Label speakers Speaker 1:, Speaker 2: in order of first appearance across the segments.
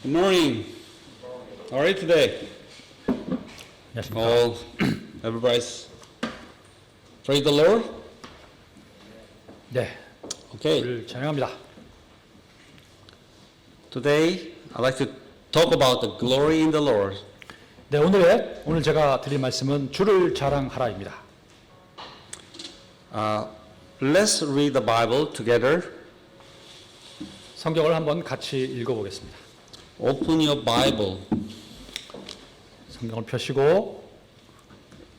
Speaker 1: Good morning. How are you today?
Speaker 2: 안녕하십니까.
Speaker 1: All, everybody's praise the Lord.
Speaker 2: 네,
Speaker 1: Okay.
Speaker 2: 주를 찬양합니다.
Speaker 1: Today, I'd like to talk about the glory in the Lord.
Speaker 2: 네, 오늘 제가 드릴 말씀은 주를 자랑하라입니다.
Speaker 1: Let's read the Bible together.
Speaker 2: 성경을 한번 같이 읽어보겠습니다.
Speaker 1: Open your Bible.
Speaker 2: 성경을 펴시고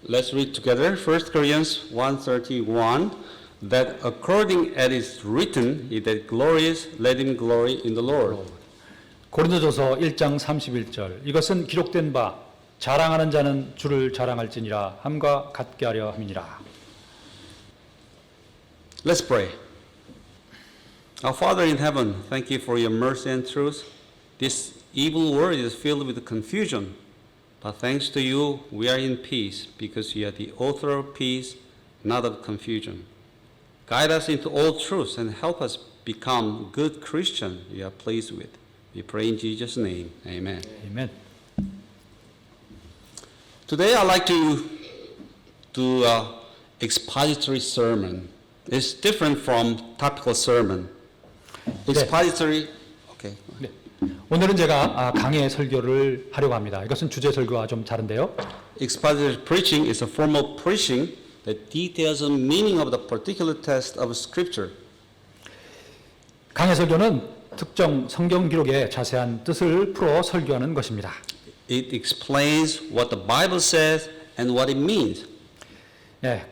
Speaker 1: Let's read together 1 Corinthians 1:31. That according as it is written, he that glories, let him glory in the Lord.
Speaker 2: 고린도전서 1장 31절 이것은 기록된 바 자랑하는 자는 주를 자랑할지니라 함과 같게 하려 함이니라.
Speaker 1: Let's pray. Our Father in heaven, thank you for your mercy and truth. This evil world is filled with confusion, but thanks to you, we are in peace because you are the author of peace, not of confusion. Guide us into all truth and help us become good Christians you are pleased with. We pray in Jesus' name. Amen.
Speaker 2: 아멘.
Speaker 1: Today I'd like to do an expository sermon. It's different from topical sermon. Expository, okay.
Speaker 2: 네. 오늘은 제가 강해 설교를 하려고 합니다. 이것은 주제 설교와 좀 다른데요.
Speaker 1: Expository preaching is a form of preaching that details the meaning of the particular text of Scripture.
Speaker 2: 강해 설교는 특정 성경 기록의 자세한 뜻을 풀어 설교하는 것입니다.
Speaker 1: It explains what the Bible says and what it means.
Speaker 2: 네.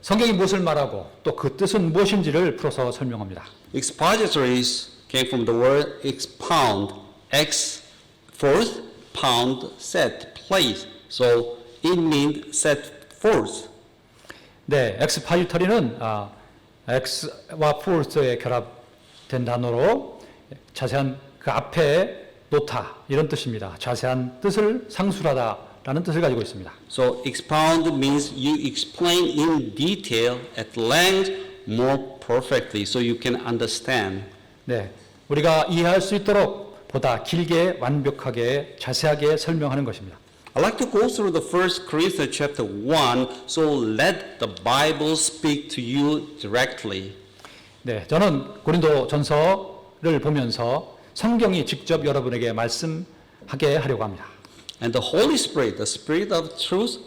Speaker 2: 성경이 무엇을 말하고 또 그 뜻은 무엇인지를 풀어서 설명합니다.
Speaker 1: Expositories came from the word expound, ex forth, pound, set, place. So it means set forth.
Speaker 2: 네, 엑스파지터리는 엑스와 forth의 결합된 단어로 자세한 그 앞에 놓다 이런 뜻입니다. 자세한 뜻을 상술하다라는 뜻을 가지고 있습니다.
Speaker 1: So expound means you explain in detail, at length, more perfectly, so you can understand.
Speaker 2: 네, 우리가 이해할 수 있도록 보다 길게 완벽하게 자세하게 설명하는 것입니다.
Speaker 1: I'd like to go through the 1 Corinthians chapter 1, so let the Bible speak to you directly.
Speaker 2: 네, 저는 고린도 전서를 보면서 성경이 직접 여러분에게 말씀하게 하려고 합니다.
Speaker 1: And the Holy Spirit, the Spirit of truth,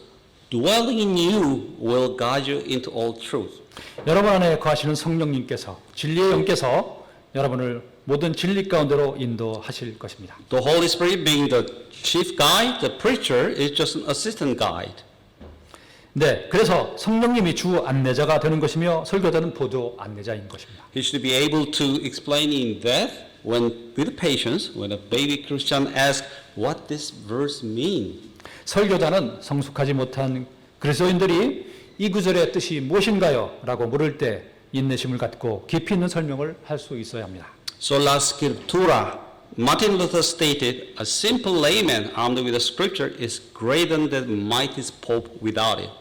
Speaker 1: dwelling in you, will guide you into all truth.
Speaker 2: 여러분 안에 거하시는 성령님께서 진리의 영께서 여러분을 모든 진리 가운데로 인도하실 것입니다.
Speaker 1: The Holy Spirit being the chief guide, the preacher is just an assistant guide.
Speaker 2: 네, 그래서 성령님이 주 안내자가 되는 것이며 설교자는 보조 안내자인 것입니다.
Speaker 1: He should be able to explain in depth when with patience when a baby Christian asks what this verse means.
Speaker 2: 설교자는 성숙하지 못한 그리스도인들이 이 구절의 뜻이 무엇인가요? 라고 물을 때 인내심을 갖고 깊이 있는 설명을 할 수 있어야 합니다.
Speaker 1: Sola Scriptura. Martin Luther stated, a simple layman armed with the scripture is greater than the mightiest pope without it.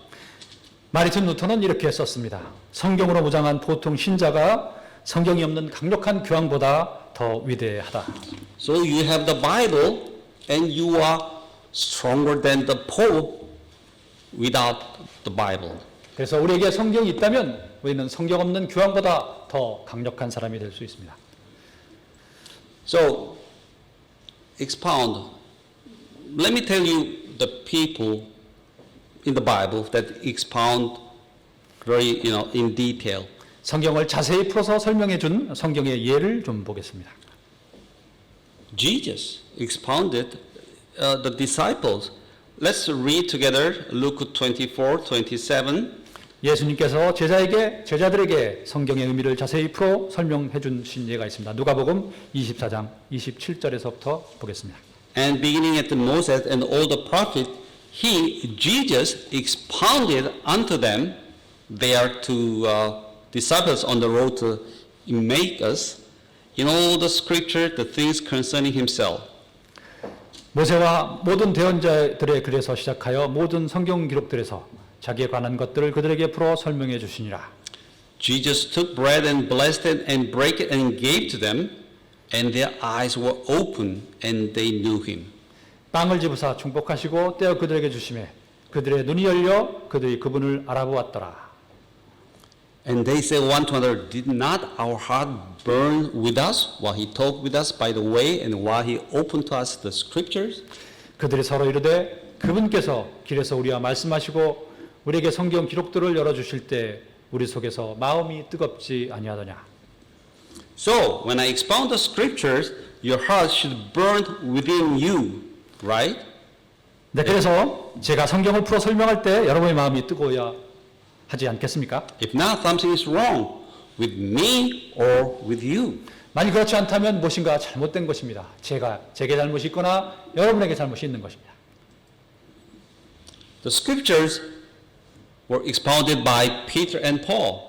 Speaker 2: 마르틴 루터는 이렇게 썼습니다. 성경으로 무장한 보통 신자가 성경이 없는 강력한 교황보다 더 위대하다.
Speaker 1: So you have the Bible and you are stronger than the pope without the Bible.
Speaker 2: 그래서 우리에게 성경이 있다면 우리는 성경 없는 교황보다 더 강력한 사람이 될 수 있습니다.
Speaker 1: So expound. Let me tell you the people in the Bible that expound very, in detail.
Speaker 2: 성경을 자세히 풀어서 설명해 준 성경의 예를 좀 보겠습니다.
Speaker 1: Jesus expounded the disciples. Let's read together Luke 24:27.
Speaker 2: 예수님께서 제자들에게 성경의 의미를 자세히 풀어 설명해 주신 예가 있습니다. 누가복음 24장 27절에서부터 보겠습니다.
Speaker 1: And beginning at Moses and all the prophets, Jesus expounded unto them, they are two disciples on the road to Emmaus, in all the scripture, the things concerning himself.
Speaker 2: 모세와 모든 대언자들의 글에서 시작하여 모든 성경 기록들에서 자기에 관한 것들을 그들에게 풀어 설명해 주시니라.
Speaker 1: Jesus took bread and blessed it and broke it and gave to them. and their eyes were open, and they knew him.
Speaker 2: 빵을 집으사 축복하시고 떼어 그들에게 주시매 그들의 눈이 열려 그들이 그분을 알아보았더라.
Speaker 1: And they said one to another, did not our heart burn with us while he talked with us by the way and while he opened to us the scriptures?
Speaker 2: 그들이 서로 이르되 그분께서 길에서 우리와 말씀하시고 우리에게 성경 기록들을 열어주실 때 우리 속에서 마음이 뜨겁지 아니하더냐.
Speaker 1: So, when I expound the scriptures, your heart should burn within you, right?
Speaker 2: 네, 그래서 제가 성경을 풀어 설명할 때 여러분의 마음이 뜨거워야 하지 않겠습니까?
Speaker 1: If not, something is wrong with me or with you.
Speaker 2: 만약 그렇지 않다면 무엇인가 잘못된 것입니다. 제게 잘못이 있거나 여러분에게 잘못이 있는 것입니다.
Speaker 1: The scriptures were expounded by Peter and Paul.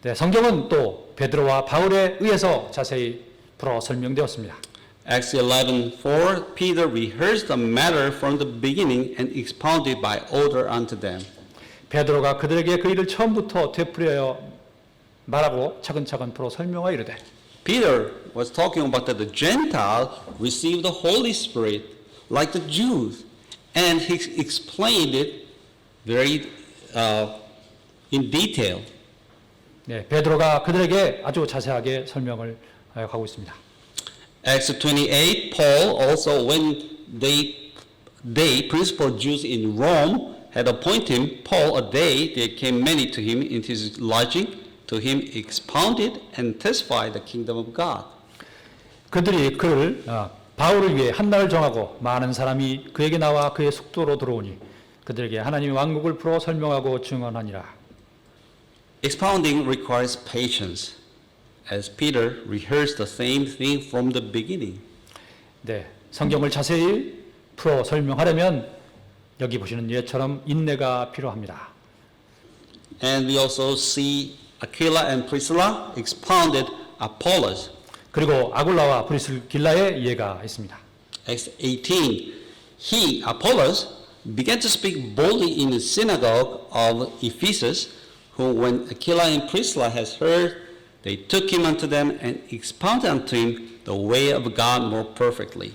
Speaker 2: 네, 성경은 또 베드로와 바울에 의해서 자세히 풀어 설명되었습니다.
Speaker 1: Acts 11:4, Peter rehearsed the matter from the beginning and expounded by order unto them.
Speaker 2: 베드로가 그들에게 그 일을 처음부터 되풀이하여 말하고 차근차근 풀어 설명하여 이르되
Speaker 1: Peter was talking about that the Gentiles received the Holy Spirit like the Jews, and he explained it very in detail.
Speaker 2: 네, 베드로가 그들에게 아주 자세하게 설명을 하고 있습니다.
Speaker 1: Acts 28, Paul also, when they principal Jews in Rome had appointed him, Paul a day, there came many to him in his lodging, to him expounded and testified the kingdom of God.
Speaker 2: 그들이 바울을 위해 한날을 정하고 많은 사람이 그에게 나와 그의 숙소로 들어오니 그들에게 하나님의 왕국을 풀어 설명하고 증언하니라.
Speaker 1: Expounding requires patience, as Peter rehearsed the same thing from the beginning.
Speaker 2: 네, 성경을 자세히 풀어 설명하려면 여기 보시는 예처럼 인내가 필요합니다.
Speaker 1: And we also see Aquila and Priscilla expounded Apollos.
Speaker 2: 그리고 아굴라와 브리스길라의 예가 있습니다.
Speaker 1: Acts 18, he, Apollos, began to speak boldly in the synagogue of Ephesus, who when Aquila and Priscilla has heard, they took him unto them and expounded unto him the way of God more perfectly.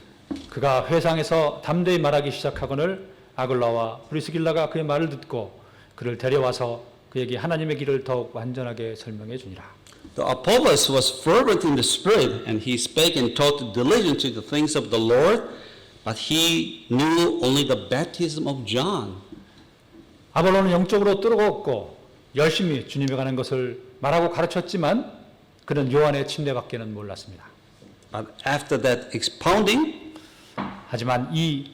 Speaker 2: 그가 회상에서 담대히 말하기 시작하거늘 아굴라와 브리스길라가 그의 말을 듣고 그를 데려와서 그에게 하나님의 길을 더욱 완전하게 설명해 주니라.
Speaker 1: The Apollos was fervent in the spirit, and he spake and taught diligently the things of the Lord, but he knew only the baptism of John.
Speaker 2: 아볼로는 영적으로 뜨거웠고 열심히 주님에 관한 것을 말하고 가르쳤지만 그는 요한의 침례밖에는 몰랐습니다.
Speaker 1: But after that expounding,
Speaker 2: 하지만 이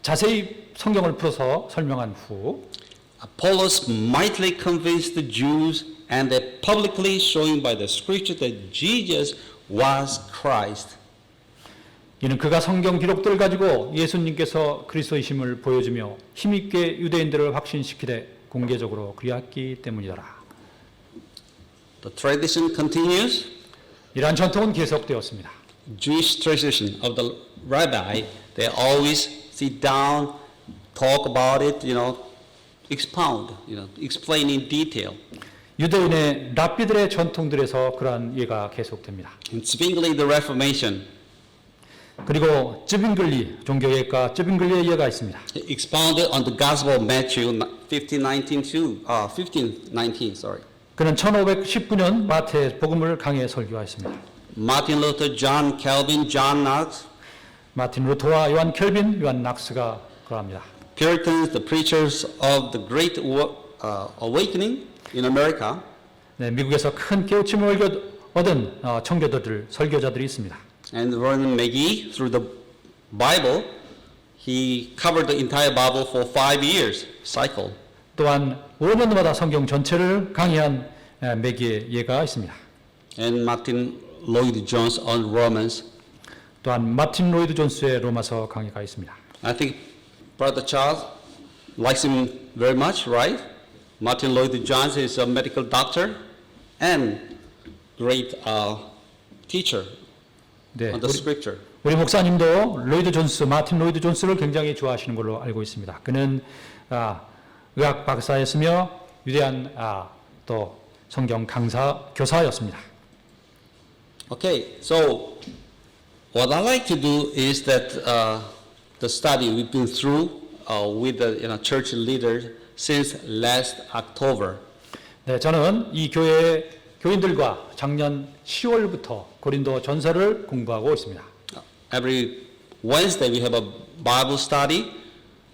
Speaker 2: 자세히 성경을 풀어서 설명한 후
Speaker 1: Apollos mightily convinced the Jews, and they publicly showing by the scripture that Jesus was Christ.
Speaker 2: 이는 그가 성경 기록들을 가지고 예수님께서 그리스도이심을 보여주며 힘있게 유대인들을 확신시키되 공개적으로 그리했기 때문이더라.
Speaker 1: The tradition continues.
Speaker 2: 이러한 전통은 계속되었습니다.
Speaker 1: Jewish tradition of the rabbi, they always sit down, talk about it, expound, explain in detail.
Speaker 2: 유대인의 랍비들의 전통들에서 그러한 예가 계속됩니다.
Speaker 1: And specifically the Reformation,
Speaker 2: 그리고 쯔빙글리 종교예과 쯔빙글리의 예가 있습니다.
Speaker 1: expounded on the Gospel of Matthew 15:19, sorry.
Speaker 2: 그는 1519년 마태 복음을 강해 설교하였습니다.
Speaker 1: Martin Luther, John Calvin, John Knox,
Speaker 2: 마틴 루터와 요한 켈빈, 요한 낙스가 그러합니다.
Speaker 1: Puritans, the preachers of the Great Awakening in America,
Speaker 2: 네, 미국에서 큰 깨우침을 얻은 청교도들, 설교자들이 있습니다.
Speaker 1: and Vernon McGee, through the Bible, he covered the entire Bible for 5 years, cycle.
Speaker 2: 또한 5년마다 성경 전체를 강의한 매기의 예가 있습니다.
Speaker 1: And Martin Lloyd Jones on Romans.
Speaker 2: 또한 마틴 로이드 존스의 로마서 강의가 있습니다.
Speaker 1: I think Brother Charles likes him very much, right? Martin Lloyd Jones is a medical doctor and great teacher
Speaker 2: 네,
Speaker 1: on the scripture.
Speaker 2: 우리 목사님도 로이드 존스, 마틴 로이드 존스를 굉장히 좋아하시는 걸로 알고 있습니다. 그는 의학 박사였으며 위대한 또 성경 강사, 교사였습니다.
Speaker 1: Okay, so What I like to do is that the study we've been through with the church leaders since last October.
Speaker 2: 네, 저는 이 교회 교인들과 작년 10월부터 고린도 전서를 공부하고 있습니다.
Speaker 1: Every Wednesday we have a Bible study,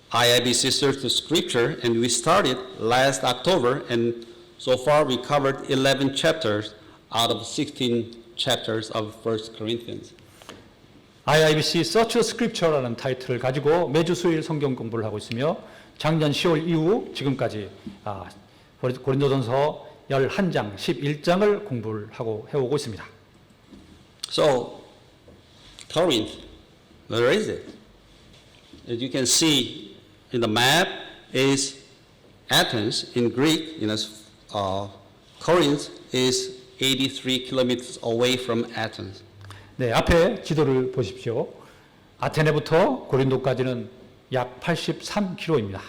Speaker 1: IIB Sisters to Scripture, and we started last October, and so far we covered 11 chapters out of 16 chapters of 1 Corinthians.
Speaker 2: IIBC Search Scripture라는 타이틀을 가지고 매주 수요일 성경 공부를 하고 있으며 작년 10월 이후 지금까지 고린도전서 11장, 11장을 공부를 하고 해오고 있습니다.
Speaker 1: So, Corinth, where is it? As you can see in the map, is Athens in Greek. Corinth is 83 kilometers away from Athens.
Speaker 2: 네, 앞에 지도를 보십시오. 아테네부터 고린도까지는 약 83km입니다.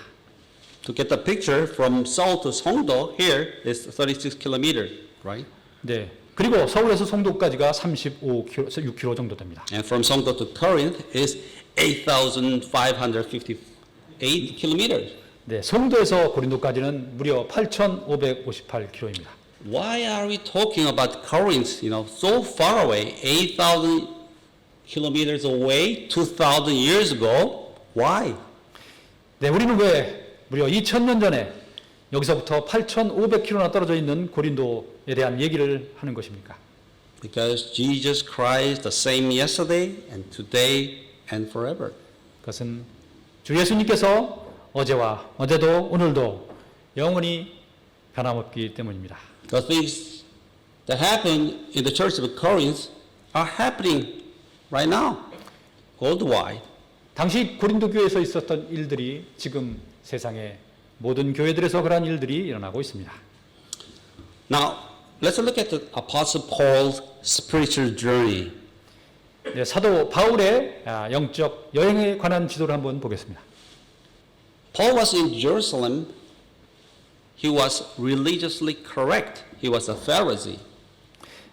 Speaker 1: To get the picture from Seoul to Songdo, here is 36 kilometers, right?
Speaker 2: 네. 그리고 서울에서 송도까지가 6km 정도 됩니다.
Speaker 1: And from Songdo to Corinth is 8,558 kilometers.
Speaker 2: 네, 송도에서 고린도까지는 무려 8,558km입니다.
Speaker 1: Why are we talking about Corinth, so far away, 8,000 kilometers away, 2,000 years ago? Why?
Speaker 2: 네, 우리는 왜 무려 2000년 전에 여기서부터 8,500km나 떨어져 있는 고린도에 대한 얘기를 하는 것입니까?
Speaker 1: Because Jesus Christ the same yesterday and today and forever.
Speaker 2: 그것은 주 예수님께서 어제와 어제도 오늘도 영원히 변함없기 때문입니다.
Speaker 1: The things that happened in the church of Corinth are happening right now, worldwide.
Speaker 2: 당시 고린도 교회에서 있었던 일들이 지금 세상의 모든 교회들에서 그러한 일들이 일어나고 있습니다.
Speaker 1: Now, let's look at the Apostle Paul's spiritual journey.
Speaker 2: 네, 사도 바울의 영적 여행에 관한 지도를 한번 보겠습니다.
Speaker 1: Paul was in Jerusalem. He was religiously correct. He was a Pharisee.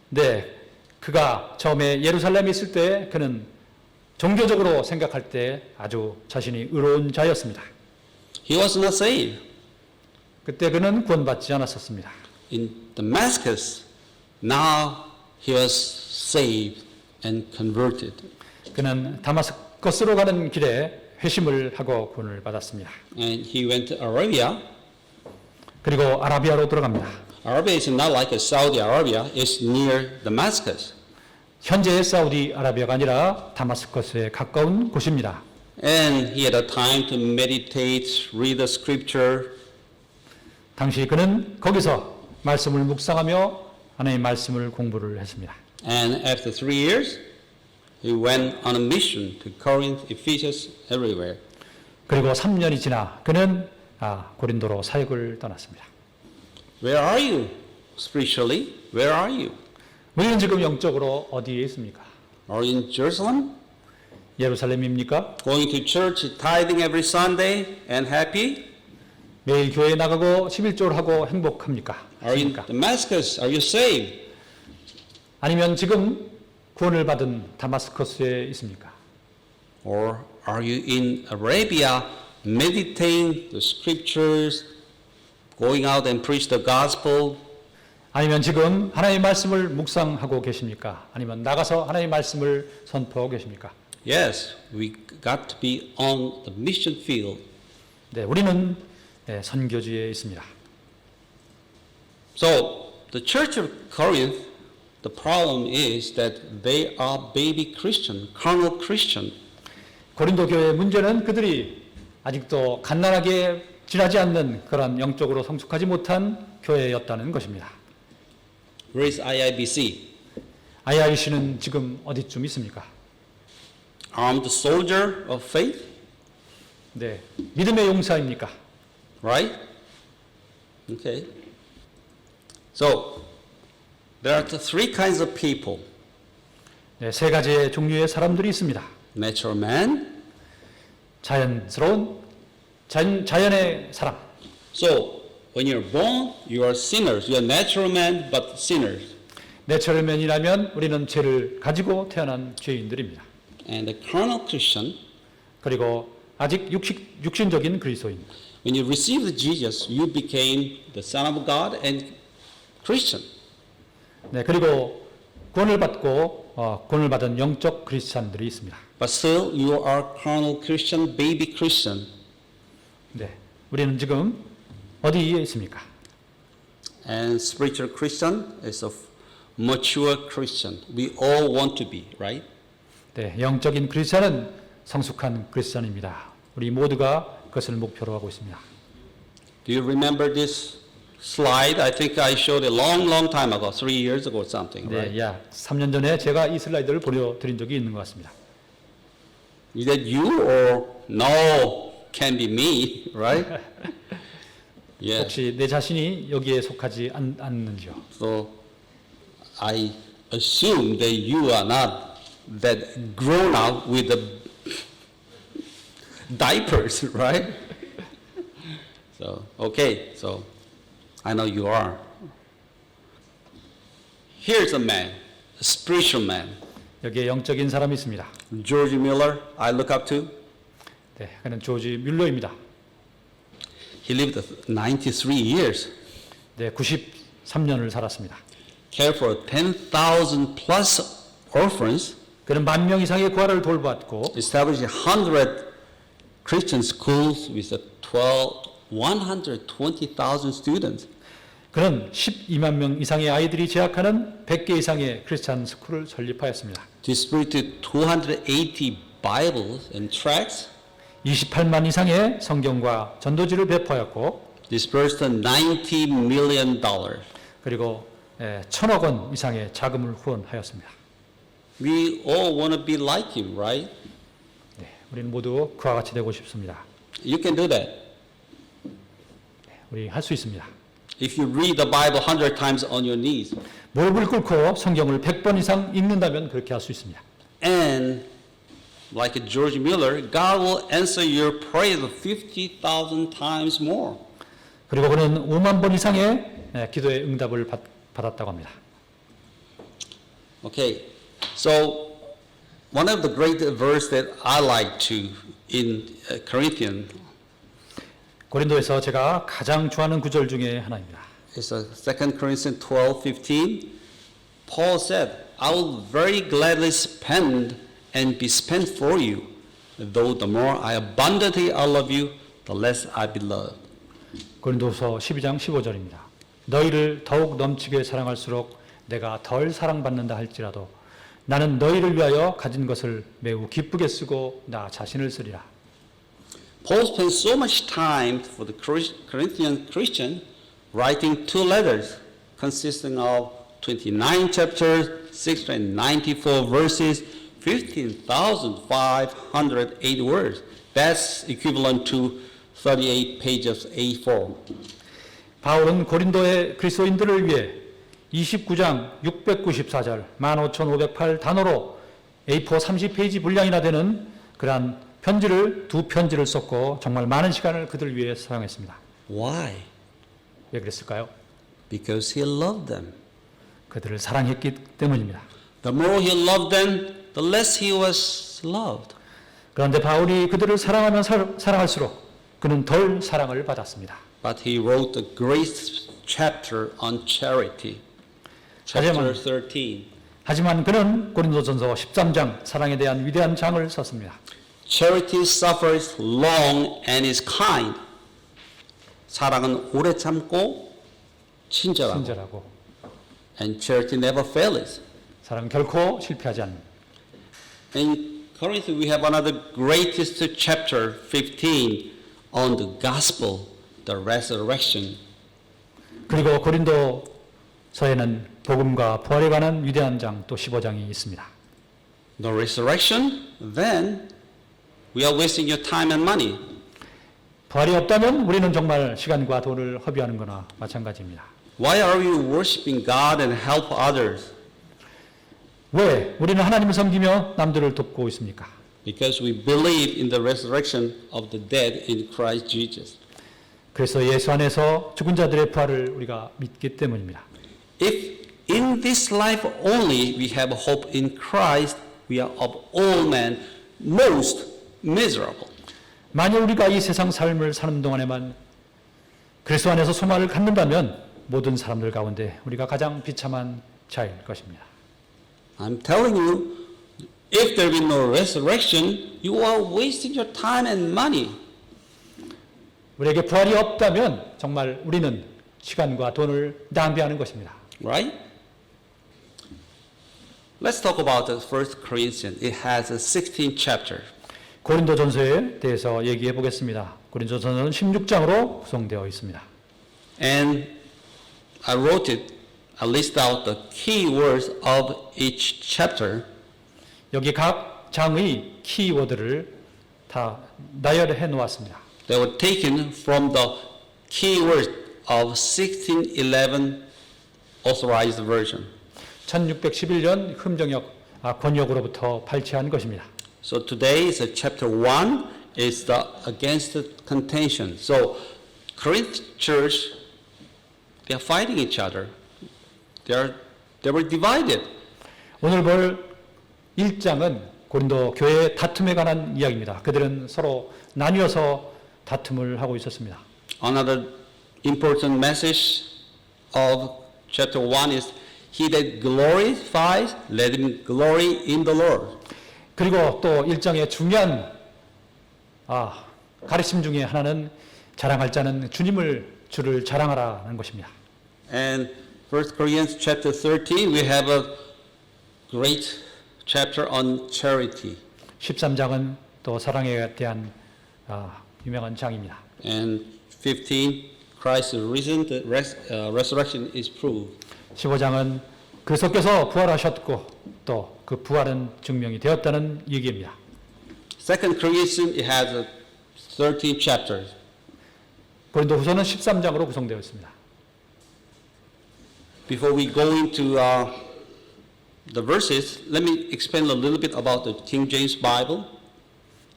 Speaker 2: 네, 그가 처음에 예루살렘에 있을 때 그는 종교적으로 생각할 때 아주 자신이 의로운 자였습니다.
Speaker 1: He was not saved.
Speaker 2: 그때 그는 구원받지 않았었습니다.
Speaker 1: In Damascus, now he was saved and converted.
Speaker 2: 그는 다마스커스로 가는 길에 회심을 하고 구원을 받았습니다.
Speaker 1: And he went to Arabia.
Speaker 2: 그리고 아라비아로 들어갑니다.
Speaker 1: Arabia is not like Saudi Arabia. It's near Damascus.
Speaker 2: 현재의 사우디 아라비아가 아니라 다마스커스에 가까운 곳입니다.
Speaker 1: And he had a time to meditate, read the scripture.
Speaker 2: 당시 그는 거기서 말씀을 묵상하며 하나님의 말씀을 공부를 했습니다.
Speaker 1: And after 3 years, he went on a mission to Corinth, Ephesus, everywhere.
Speaker 2: 그리고 3년이 지나 그는 고린도로 사역을 떠났습니다.
Speaker 1: Where are you spiritually? Where are you?
Speaker 2: 우리는 지금 영적으로 어디에 있습니까?
Speaker 1: Are you in Jerusalem?
Speaker 2: 예루살렘입니까?
Speaker 1: Going to church, tithing every Sunday and happy?
Speaker 2: 매일 교회에 나가고 11조를 하고 행복합니까?
Speaker 1: Are you in Damascus? Are you saved?
Speaker 2: 아니면 지금 구원을 받은 다마스커스에 있습니까?
Speaker 1: Or are you in Arabia meditating the scriptures, going out and preach the gospel?
Speaker 2: 아니면 지금 하나님의 말씀을 묵상하고 계십니까? 아니면 나가서 하나님의 말씀을 선포하고 계십니까?
Speaker 1: Yes, we got to be on the mission field.
Speaker 2: 네, 우리는 선교지에 있습니다.
Speaker 1: So, the church of Corinth, the problem is that they are baby Christian, carnal Christian.
Speaker 2: 고린도 교회의 문제는 그들이 아직도 갓난하게 지나지 않는 그런 영적으로 성숙하지 못한 교회였다는 것입니다.
Speaker 1: Where is IIBC?
Speaker 2: IIBC는 지금 어디쯤 있습니까?
Speaker 1: Armed soldier of faith,
Speaker 2: 네, 믿음의 용사입니까?
Speaker 1: right? Okay. So, there are three kinds of people.
Speaker 2: 네, 세 가지의 종류의 사람들이 있습니다.
Speaker 1: Natural man.
Speaker 2: 자연스러운 자연의 사람.
Speaker 1: So, when you're born, you are sinners. You are natural man, but sinners.
Speaker 2: 내처럴맨이라면 우리는 죄를 가지고 태어난 죄인들입니다.
Speaker 1: and a carnal Christian,
Speaker 2: 그리고 아직 육신적인 그리스도인.
Speaker 1: when you received Jesus, you became the Son of God and Christian.
Speaker 2: 네, 그리고 구원을 받은 영적 크리스찬들이 있습니다.
Speaker 1: But still, you are carnal Christian, baby Christian.
Speaker 2: 네, 우리는 지금 어디에 있습니까?
Speaker 1: And spiritual Christian is a mature Christian. We all want to be, right?
Speaker 2: 네, 영적인 크리스찬은 성숙한 크리스찬입니다. 우리 모두가 그것을 목표로 하고 있습니다.
Speaker 1: Do you remember this slide? I think I showed it long time ago, 3 years ago or something, right?
Speaker 2: 네, 약 3년 전에 제가 이 슬라이드를 보여드린 적이 있는 것 같습니다.
Speaker 1: Is that you or no? Can be me, right? Yes.
Speaker 2: 혹시 내 자신이 여기에 속하지 않는지요?
Speaker 1: So I assume that you are not that grown up with the diapers, right? So okay, so I know you are. Here's a man, a spiritual man.
Speaker 2: 여기에 영적인 사람이 있습니다.
Speaker 1: George Miller, I look up to.
Speaker 2: 네, 그는 조지 뮬러입니다.
Speaker 1: He lived 93 years,
Speaker 2: 네, 93년을 살았습니다.
Speaker 1: cared for 10,000 plus orphans,
Speaker 2: 그는 10,000명 이상의 고아를 돌봤고
Speaker 1: established 100 Christian schools with 120,000 students.
Speaker 2: 그는 12만 명 이상의 아이들이 재학하는 100개 이상의 크리스찬 스쿨을 설립하였습니다.
Speaker 1: Distributed 280 Bibles and tracts,
Speaker 2: 28만 이상의 성경과 전도지를 배포하였고
Speaker 1: dispersed $90 million.
Speaker 2: 그리고 1,000억 원 이상의 자금을 후원하였습니다.
Speaker 1: We all want to be like him, right?
Speaker 2: 네, 우리는 모두 그와 같이 되고 싶습니다.
Speaker 1: You can do that.
Speaker 2: 우리 할 수 있습니다.
Speaker 1: If you read the Bible 100 times on your knees,
Speaker 2: 무릎을 꿇고 성경을 100번 이상 읽는다면 그렇게 할 수 있습니다.
Speaker 1: and like George Miller, God will answer your prayer 50,000 times more.
Speaker 2: 그리고 그는 5만 번 이상의 기도의 응답을 받았다고 합니다.
Speaker 1: Okay, so one of the great verse that I like to in Corinthians
Speaker 2: 고린도에서 제가 가장 좋아하는 구절 중에 하나입니다.
Speaker 1: is 2 Corinthians 12:15. Paul said, "I will very gladly spend and be spent for you, though the more I abundantly I love you, the less I be loved."
Speaker 2: 고린도서 12장 15절입니다. 너희를 더욱 넘치게 사랑할수록 내가 덜 사랑받는다 할지라도 나는 너희를 위하여 가진 것을 매우 기쁘게 쓰고 나 자신을 쓰리라.
Speaker 1: Paul spent so much time for the Corinthian Christian writing 2 letters consisting of 29 chapters, 694 verses, 15,508 words. That's equivalent to 38 pages A4.
Speaker 2: 바울은 고린도의 그리스도인들을 위해 29장 694절 15,508 단어로 A4 30페이지 분량이나 되는 그러한 두 편지를 썼고 정말 많은 시간을 그들 위해 사용했습니다.
Speaker 1: Why?
Speaker 2: 왜 그랬을까요?
Speaker 1: Because he loved them.
Speaker 2: 그들을 사랑했기 때문입니다.
Speaker 1: The more he loved them, the less he was loved.
Speaker 2: 그런데 바울이 그들을 사랑하면 사랑할수록 그는 덜 사랑을 받았습니다.
Speaker 1: But he wrote a great chapter on charity. Chapter 13.
Speaker 2: 하지만 그는 고린도전서 13장 사랑에 대한 위대한 장을 썼습니다.
Speaker 1: Charity suffers long and is kind. 사랑은 오래 참고 친절하고.
Speaker 2: 친절하고
Speaker 1: And charity never fails.
Speaker 2: 사랑은 결코 실패하지 않는.
Speaker 1: In Corinth we have another greatest chapter 15 on the gospel, the resurrection.
Speaker 2: 그리고 고린도서에는 복음과 부활에 관한 위대한 장 또 15장이 있습니다.
Speaker 1: The resurrection, then we are wasting your time and money.
Speaker 2: 부활이 없다면 우리는 정말 시간과 돈을 허비하는 거나 마찬가지입니다.
Speaker 1: Why are we worshiping God and help others?
Speaker 2: 왜 우리는 하나님을 섬기며 남들을 돕고 있습니까?
Speaker 1: Because we believe in the resurrection of the dead in Christ Jesus.
Speaker 2: 그래서 예수 안에서 죽은 자들의 부활을 우리가 믿기 때문입니다.
Speaker 1: If in this life only we have hope in Christ, we are of all men most miserable.
Speaker 2: 만일 우리가 이 세상 삶을 사는 동안에만 그리스도 안에서 소망을 갖는다면 모든 사람들 가운데 우리가 가장 비참한 자일 것입니다.
Speaker 1: I'm telling you, if there be no resurrection, you are wasting your time and money.
Speaker 2: 우리에게 부활이 없다면 정말 우리는 시간과 돈을 낭비하는 것입니다.
Speaker 1: Right? Let's talk about the First Corinthians. It has 16 chapters.
Speaker 2: 고린도전서에 대해서 얘기해 보겠습니다. 고린도전서는 16장으로 구성되어 있습니다.
Speaker 1: And I wrote it, I list out the key words of each chapter.
Speaker 2: 여기 각 장의 키워드를 다 나열해 놓았습니다.
Speaker 1: They were taken from the key words of 1611 authorized version.
Speaker 2: 1611년 권역으로부터 발췌한 것입니다.
Speaker 1: So today is chapter 1 is the against contention. So Corinth church, they are fighting each other. They were divided.
Speaker 2: 오늘 볼 1장은 고린도 교회의 다툼에 관한 이야기입니다. 그들은 서로 나뉘어서 다툼을 하고 있었습니다.
Speaker 1: Another important message of chapter 1 is he that glorifies, let him glory in the Lord.
Speaker 2: 그리고 또 1장의 중요한 가르침 중에 하나는 자랑할 자는 주를 자랑하라는 것입니다.
Speaker 1: And 1 Corinthians chapter 13, we have a great chapter on charity.
Speaker 2: 13장은 또 사랑에 대한 유명한 장입니다.
Speaker 1: And 15, Christ's resurrection is proved.
Speaker 2: 15장은 그리스도께서 부활하셨고 또 그 부활은 증명이 되었다는 얘기입니다.
Speaker 1: 2 Corinthians, it has 13 chapters.
Speaker 2: 고린도후서는 13장으로 구성되어 있습니다.
Speaker 1: Before we go into the verses, let me explain a little bit about the King James Bible.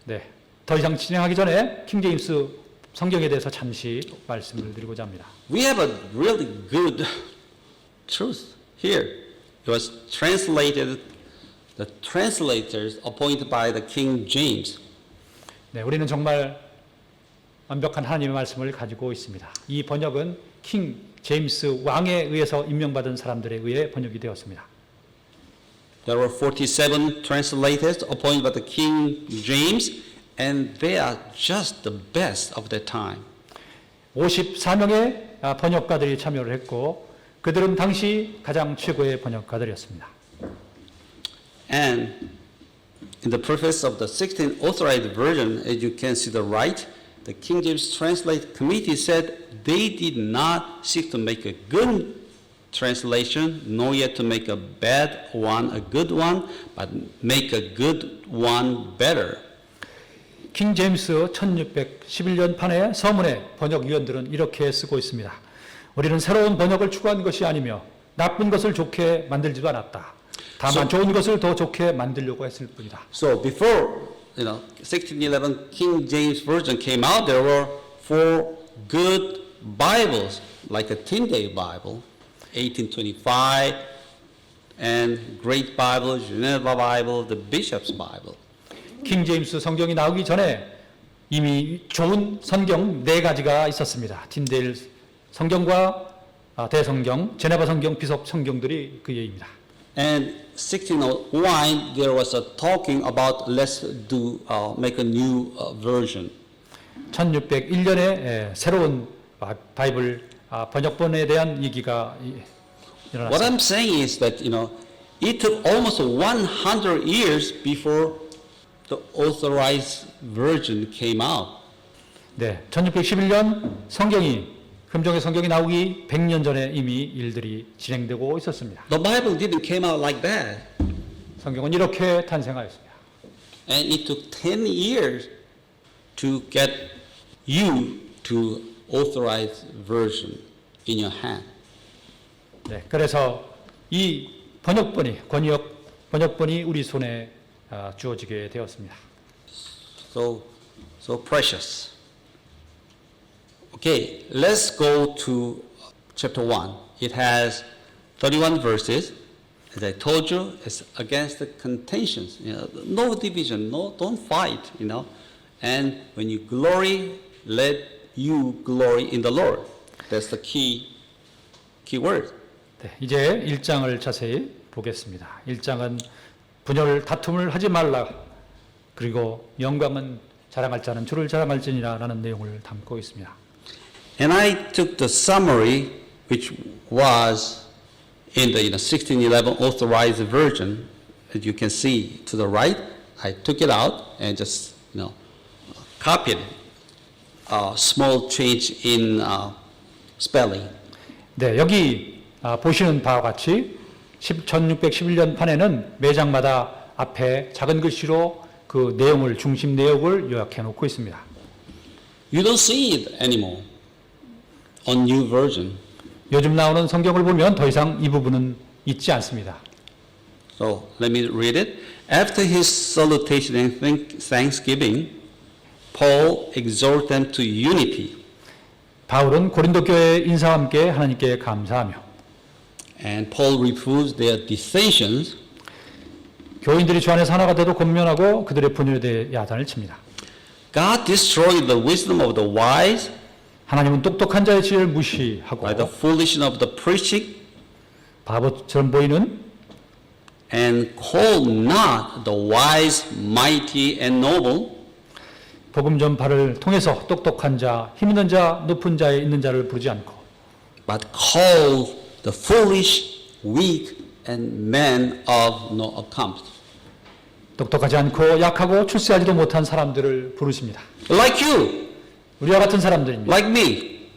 Speaker 2: 네, 더 이상 진행하기 전에 킹 제임스 성경에 대해서 잠시 말씀을 드리고자 합니다.
Speaker 1: We have a really good truth here. It was translated, the translators appointed by the King James.
Speaker 2: 네, 우리는 정말 완벽한 하나님의 말씀을 가지고 있습니다. 이 번역은 킹 제임스 왕에 의해서 임명받은 사람들에 의해 번역이 되었습니다.
Speaker 1: There were 47 translators appointed by the King James, and they are just the best of their time.
Speaker 2: 54명의 번역가들이 참여를 했고 그들은 당시 가장 최고의 번역가들이었습니다.
Speaker 1: And in the preface of the 16th authorized version, as you can see the right, the King James Translate Committee said they did not seek to make a good translation, nor yet to make a bad one a good one, but make a good one better.
Speaker 2: 킹 제임스 1611년 판의 서문의 번역위원들은 이렇게 쓰고 있습니다. 우리는 새로운 번역을 추구한 것이 아니며 나쁜 것을 좋게 만들지도 않았다. 다만 좋은 것을 더 좋게 만들려고 했을 뿐이다.
Speaker 1: So before 1611 King James Version came out, there were 4 good Bibles, like the Tyndale Bible, 1825, and Great Bible, Geneva Bible, the Bishop's Bible.
Speaker 2: 킹 제임스 성경이 나오기 전에 이미 좋은 성경 4가지가 있었습니다. 틴데일 성경과 대성경, 제네바 성경, 비숍 성경들이 그 예입니다.
Speaker 1: And 1601, there was a talking about let's make a new version.
Speaker 2: 1601년에 새로운 바이블 번역본에 대한 얘기가
Speaker 1: What
Speaker 2: 일어났습니다.
Speaker 1: I'm saying is that it took almost 100 years before the authorized version came out.
Speaker 2: 네, 1611년 금종의 성경이 나오기 100년 전에 이미 일들이 진행되고 있었습니다.
Speaker 1: The Bible didn't came out like that.
Speaker 2: 성경은 이렇게 탄생하였습니다.
Speaker 1: And it took 10 years to get you to authorized version in your hand.
Speaker 2: 네, 그래서 이 번역본이 우리 손에 주어지게 되었습니다.
Speaker 1: So precious. Okay, let's go to chapter 1. It has 31 verses. As I told you, it's against the contentions. No division, don't fight. And when you glory, let you glory in the Lord. That's the key word.
Speaker 2: 네, 이제 1장을 자세히 보겠습니다. 1장은 분열 다툼을 하지 말라. 그리고 영광은 자랑할 자는 주를 자랑할지니라라는 내용을 담고 있습니다.
Speaker 1: And I took the summary, which was in the 1611 authorized version, as you can see to the right. I took it out and just copied a small change in spelling.
Speaker 2: 네, 여기 보시는 바와 같이 1611년 판에는 매장마다 앞에 작은 글씨로 그 내용을 중심 내용을 요약해 놓고 있습니다.
Speaker 1: You don't see it anymore on new version.
Speaker 2: 요즘 나오는 성경을 보면 더 이상 이 부분은 있지 않습니다.
Speaker 1: So let me read it. After his salutation and thanksgiving, Paul exhorted them to unity.
Speaker 2: 바울은 고린도 교회 인사와 함께 하나님께 감사하며
Speaker 1: And Paul reproves their dissensions.
Speaker 2: 교인들이 주 안에서 하나가 되도 권면하고 그들의 분열에 대해 야단을 칩니다.
Speaker 1: God destroyed the wisdom of the wise
Speaker 2: 하나님은 똑똑한 자의 지혜를 무시하고
Speaker 1: by the foolishness of the preaching,
Speaker 2: 바보처럼 보이는
Speaker 1: and called not the wise, mighty, and noble,
Speaker 2: 복음 전파를 통해서 똑똑한 자, 힘 있는 자, 높은 자에 있는 자를 부르지 않고
Speaker 1: but called the foolish, weak, and men of no account.
Speaker 2: 똑똑하지 않고 약하고 출세하지도 못한 사람들을 부르십니다.
Speaker 1: Like you,
Speaker 2: 우리와 같은 사람들입니다.
Speaker 1: like me.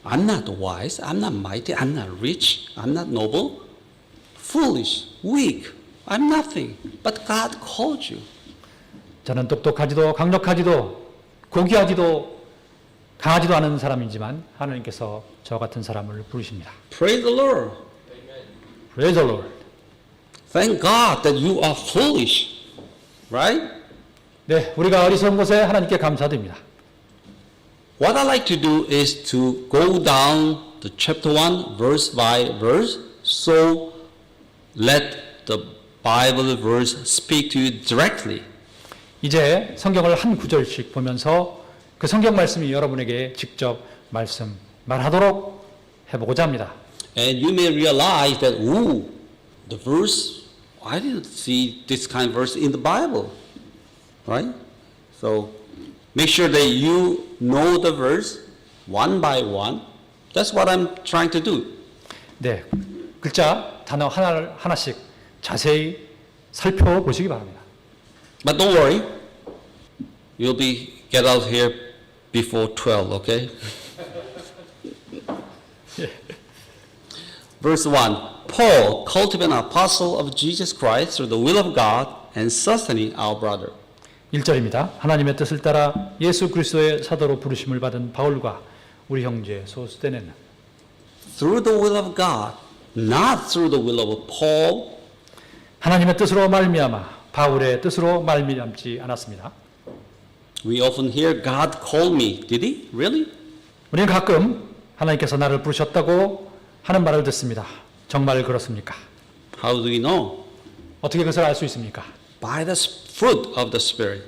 Speaker 1: I'm not wise, I'm not mighty, I'm not rich, I'm not noble, foolish, weak, I'm nothing. But God called you.
Speaker 2: 저는 똑똑하지도 강력하지도 고귀하지도 강하지도 않은 사람이지만 하나님께서 저 같은 사람을 부르십니다.
Speaker 1: Praise the Lord.
Speaker 2: Praise the Lord.
Speaker 1: Thank God that you are foolish, right?
Speaker 2: 네, 우리가 어리석은 것에 하나님께 감사드립니다.
Speaker 1: What I like to do is to go down the chapter 1 verse by verse, so let the Bible verse speak to you directly.
Speaker 2: 이제 성경을 한 구절씩 보면서 그 성경 말씀이 여러분에게 직접 말하도록 해보고자 합니다.
Speaker 1: And you may realize that, the verse, I didn't see this kind of verse in the Bible, right? So make sure that you know the verse one by one. That's what I'm trying to do.
Speaker 2: 네, 글자 단어 하나씩 자세히 살펴보시기 바랍니다.
Speaker 1: But don't worry, you'll get out here before 12, okay? Verse 1, Paul, cultivating an apostle of Jesus Christ through the will of God and sustaining our brother.
Speaker 2: 1절입니다. 하나님의 뜻을 따라 예수 그리스도의 사도로 부르심을 받은 바울과 우리 형제 소스데네는
Speaker 1: Through the will of God, not through the will of Paul,
Speaker 2: 하나님의 뜻으로 말미암아 바울의 뜻으로 말미암지 않았습니다.
Speaker 1: we often hear God called me. Did he? Really?
Speaker 2: 우리는 가끔 하나님께서 나를 부르셨다고 하는 말을 듣습니다. 정말 그렇습니까?
Speaker 1: How do we know?
Speaker 2: 어떻게 그것을 알 수 있습니까?
Speaker 1: By the fruit of the Spirit.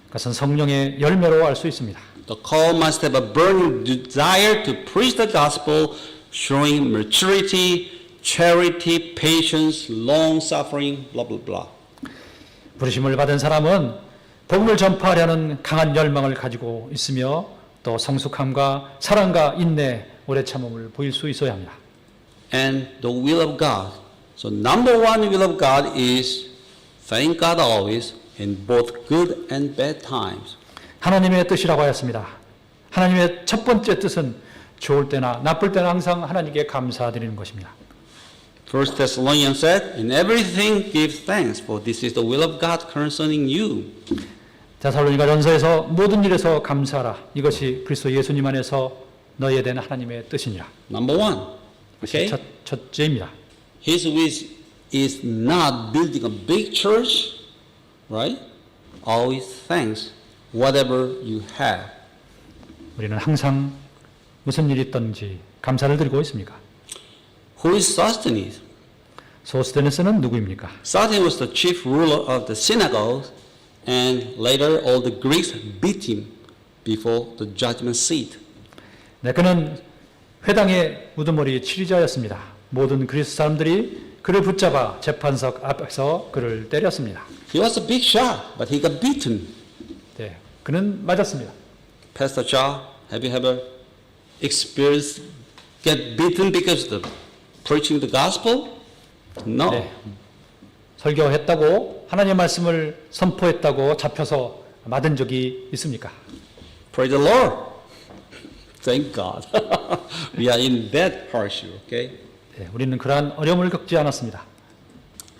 Speaker 2: 그것은 성령의 열매로 알 수 있습니다.
Speaker 1: The call must have a burning desire to preach the gospel, showing maturity, charity, patience, long suffering, blah blah blah.
Speaker 2: 부르심을 받은 사람은 복음을 전파하려는 강한 열망을 가지고 있으며 또 성숙함과 사랑과 인내, 오래 참음을 보일 수 있어야 합니다.
Speaker 1: And the will of God. So number one will of God is thank God always in both good and bad times.
Speaker 2: 하나님의 뜻이라고 하였습니다. 하나님의 첫 번째 뜻은 좋을 때나 나쁠 때나 항상 하나님께 감사드리는 것입니다.
Speaker 1: First Thessalonians said, in everything give thanks, for this is the will of God concerning you.
Speaker 2: 데살로니가 전서에서 모든 일에서 감사하라. 이것이 그리스도 예수님 안에서 너희에 대한 하나님의 뜻이니라.
Speaker 1: Number one. Okay?
Speaker 2: 첫째입니다.
Speaker 1: His wish is not building a big church, right? Always thanks, whatever you have.
Speaker 2: 우리는 항상 무슨 일이 있든지 감사를 드리고 있습니까?
Speaker 1: Who is sustenance?
Speaker 2: 소스테네스는 누구입니까?
Speaker 1: Sosthenes was the chief ruler of the synagogue, and later all the Greeks beat him before the judgment seat.
Speaker 2: 네, 그는 회당의 우두머리 치리자였습니다. 모든 그리스 사람들이 그를 붙잡아 재판석 앞에서 그를 때렸습니다.
Speaker 1: He was a big shot, but he got beaten.
Speaker 2: 네, 그는 맞았습니다.
Speaker 1: Pastor Cha, have you ever experienced get beaten because of preaching the gospel? No.
Speaker 2: 네, 설교했다고 하나님의 말씀을 선포했다고 잡혀서 맞은 적이 있습니까?
Speaker 1: Praise the Lord. Thank God. We are in that hardship, okay?
Speaker 2: 네, 우리는 그러한 어려움을 겪지 않았습니다.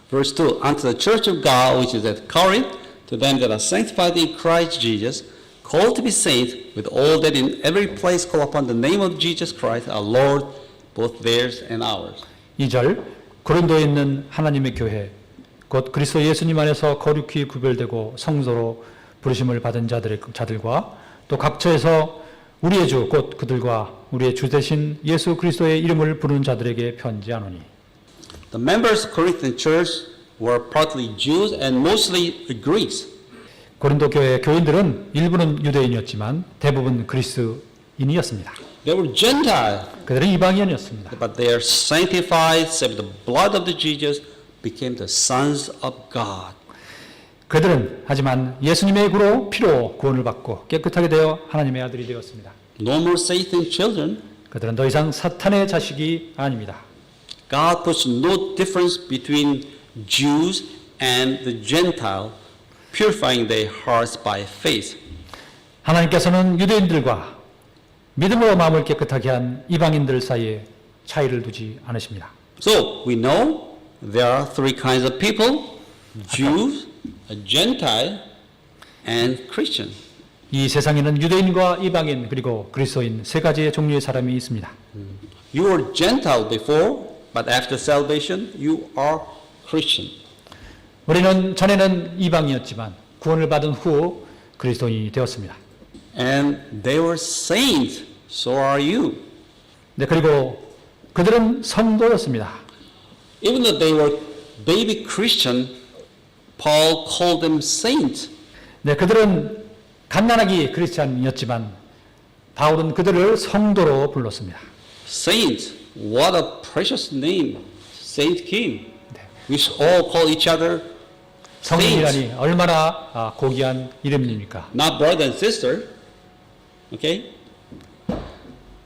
Speaker 1: Verse 2, unto the church of God which is at Corinth, to them that are sanctified in Christ Jesus, called to be saints, with all that in every place call upon the name of Jesus Christ, our Lord, both theirs and ours.
Speaker 2: 2절 고린도에 있는 하나님의 교회 곧 그리스도 예수님 안에서 거룩히 구별되고 성도로 부르심을 받은 자들과 또 각처에서 우리의 주 곧 그들과 우리의 주 되신 예수 그리스도의 이름을 부르는 자들에게 편지하노니.
Speaker 1: The members of Corinthian church were partly Jews and mostly Greeks.
Speaker 2: 고린도 교회 교인들은 일부는 유대인이었지만 대부분 그리스인이었습니다.
Speaker 1: They were Gentile,
Speaker 2: 그들은 이방인이었습니다.
Speaker 1: but they are sanctified, saved with the blood of the Jesus, became the sons of God.
Speaker 2: 그들은 하지만 예수님의 피로 구원을 받고 깨끗하게 되어 하나님의 아들이 되었습니다.
Speaker 1: No more Satan children.
Speaker 2: 그들은 더 이상 사탄의 자식이 아닙니다.
Speaker 1: God puts no difference between Jews and the Gentile, purifying their hearts by faith.
Speaker 2: 하나님께서는 유대인들과 믿음으로 마음을 깨끗하게 한 이방인들 사이에 차이를 두지 않으십니다.
Speaker 1: So we know there are three kinds of people: Jews, a Gentile, and Christian.
Speaker 2: 이 세상에는 유대인과 이방인 그리고 그리스도인 세 가지의 종류의 사람이 있습니다.
Speaker 1: You were Gentile before, but after salvation, you are Christian.
Speaker 2: 우리는 전에는 이방이었지만 구원을 받은 후 그리스도인이 되었습니다.
Speaker 1: And they were saints, so are you.
Speaker 2: 네, 그리고 그들은 성도였습니다.
Speaker 1: Even though they were baby Christian, Paul called them saints.
Speaker 2: 네, 그들은 갓난아기 크리스찬이었지만 바울은 그들을 성도로 불렀습니다.
Speaker 1: Saints, what a precious name, Saint Kim. We all call each other saints,
Speaker 2: 성인이라니 얼마나 고귀한 이름입니까?
Speaker 1: not brother and sister. Okay?